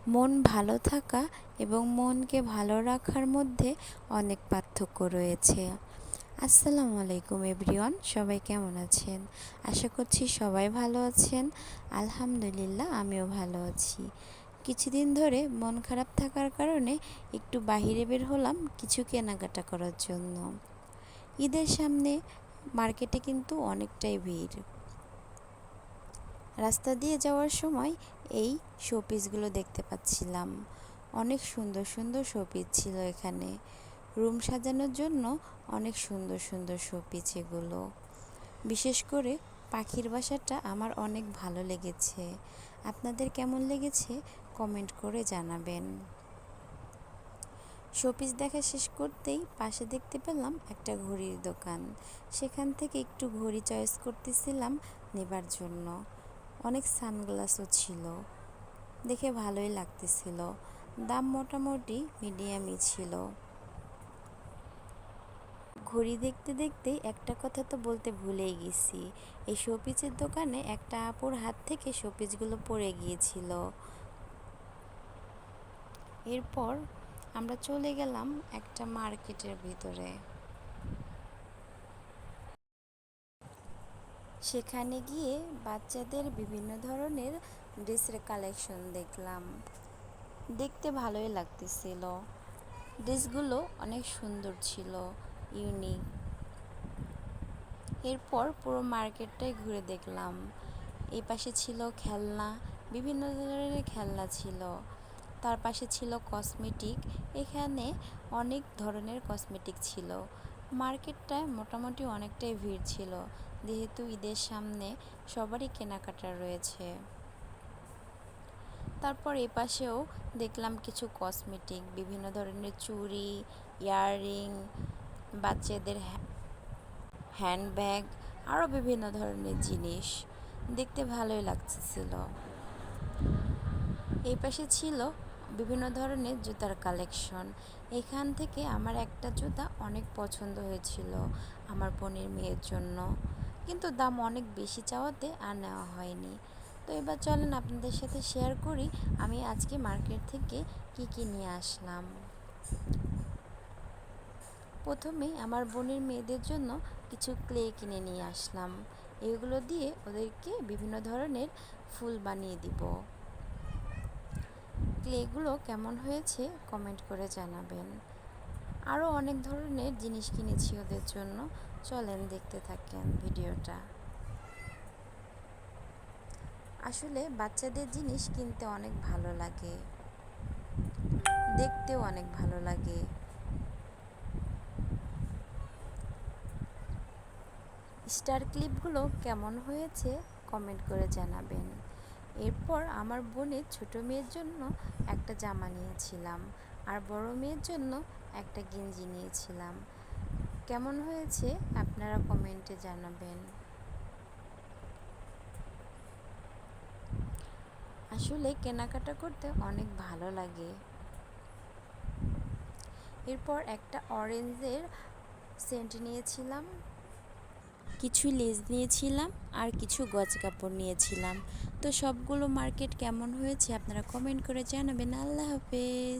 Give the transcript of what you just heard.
মন ভালো থাকা এবং মনকে ভালো রাখার মধ্যে অনেক পার্থক্য রয়েছে। আসসালামু আলাইকুম এভরিওয়ান, সবাই কেমন আছেন? আশা করছি সবাই ভালো আছেন। আলহামদুলিল্লাহ, আমিও ভালো আছি। কিছুদিন ধরে মন খারাপ থাকার কারণে একটু বাহিরে বের হলাম কিছু কেনাকাটা করার জন্য। ঈদের সামনে মার্কেটে কিন্তু অনেকটাই ভিড়। রাস্তা দিয়ে যাওয়ার সময় এই শোপিসগুলো দেখতে পাচ্ছিলাম। অনেক সুন্দর সুন্দর শোপিস ছিল এখানে। রুম সাজানোর জন্য অনেক সুন্দর সুন্দর শোপিস এগুলো। বিশেষ করে পাখির বাসাটা আমার অনেক ভালো লেগেছে। আপনাদের কেমন লেগেছে কমেন্ট করে জানাবেন। শোপিস দেখা শেষ করতেই পাশে দেখতে পেলাম একটা ঘড়ির দোকান। সেখান থেকে একটু ঘড়ি চয়েস করতেছিলাম নেবার জন্য। অনেক সানগ্লাসও ছিল, দেখে ভালোই লাগতেছিল। দাম মোটামুটি মিডিয়ামই ছিল। ঘড়ি দেখতে দেখতেই একটা কথা তো বলতে ভুলেই গেছি। এই শোপিসের দোকানে একটা আপুর হাত থেকে শোপিসগুলো পড়ে গিয়েছিল। এরপর আমরা চলে গেলাম একটা মার্কেটের ভিতরে। সেখানে গিয়ে বাচ্চাদের বিভিন্ন ধরনের ড্রেসের কালেকশন দেখলাম। দেখতে ভালোই লাগতেছিল। ড্রেসগুলো অনেক সুন্দর ছিল, ইউনিক। এরপর পুরো মার্কেটটাই ঘুরে দেখলাম। এই পাশে ছিল খেলনা, বিভিন্ন ধরনের খেলনা ছিল। তার পাশে ছিল কসমেটিক, এখানে অনেক ধরনের কসমেটিক ছিল। মার্কেটটায় মোটামুটি অনেকটাই ভিড় ছিল, যেহেতু ঈদের সামনে সবারই কেনাকাটা রয়েছে। তারপর এ পাশেও দেখলাম কিছু কসমেটিক, বিভিন্ন ধরনের চুড়ি, ইয়াররিং, বাচ্চাদের হ্যান্ডব্যাগ, আরও বিভিন্ন ধরনের জিনিস। দেখতে ভালোই লাগতেছিল। এই পাশে ছিল বিভিন্ন ধরনের জুতার কালেকশন। এখান থেকে আমার একটা জুতা অনেক পছন্দ হয়েছিল আমার বোনের মেয়ের জন্য, কিন্তু দাম অনেক বেশি চাওয়াতে আর নেওয়া হয়নি। তো এবার চলেন আপনাদের সাথে শেয়ার করি আমি আজকে মার্কেট থেকে কি কি নিয়ে আসলাম। প্রথমেই আমার বোনের মেয়েদের জন্য কিছু ক্লে কিনে নিয়ে আসলাম। এগুলো দিয়ে ওদেরকে বিভিন্ন ধরনের ফুল বানিয়ে দিব। ক্লেগুলো কেমন হয়েছে কমেন্ট করে জানাবেন। আরও অনেক ধরনের জিনিস কিনেছি ওদের জন্য, চলেন দেখতে থাকেন ভিডিওটা। আসলে বাচ্চাদের জিনিস কিনতে অনেক ভালো লাগে, দেখতেও অনেক ভালো লাগে। স্টার ক্লিপগুলো কেমন হয়েছে কমেন্ট করে জানাবেন। এরপর আমার বোনের ছোট মেয়ের জন্য একটা জামা নিয়েছিলাম, আর বড় মেয়ের জন্য একটা গেঞ্জি নিয়েছিলাম। কেমন হয়েছে আপনারা কমেন্টে জানাবেন। আসলে কেনাকাটা করতে অনেক ভালো লাগে। এরপর একটা অরেঞ্জের সেন্ট নিয়েছিলাম, কিছু লেস নিয়েছিলাম, আর কিছু গজ কাপড় নিয়েছিলাম। তো সবগুলো মার্কেট কেমন হয়েছে আপনারা কমেন্ট করে জানাবেন। আল্লাহ হাফেজ।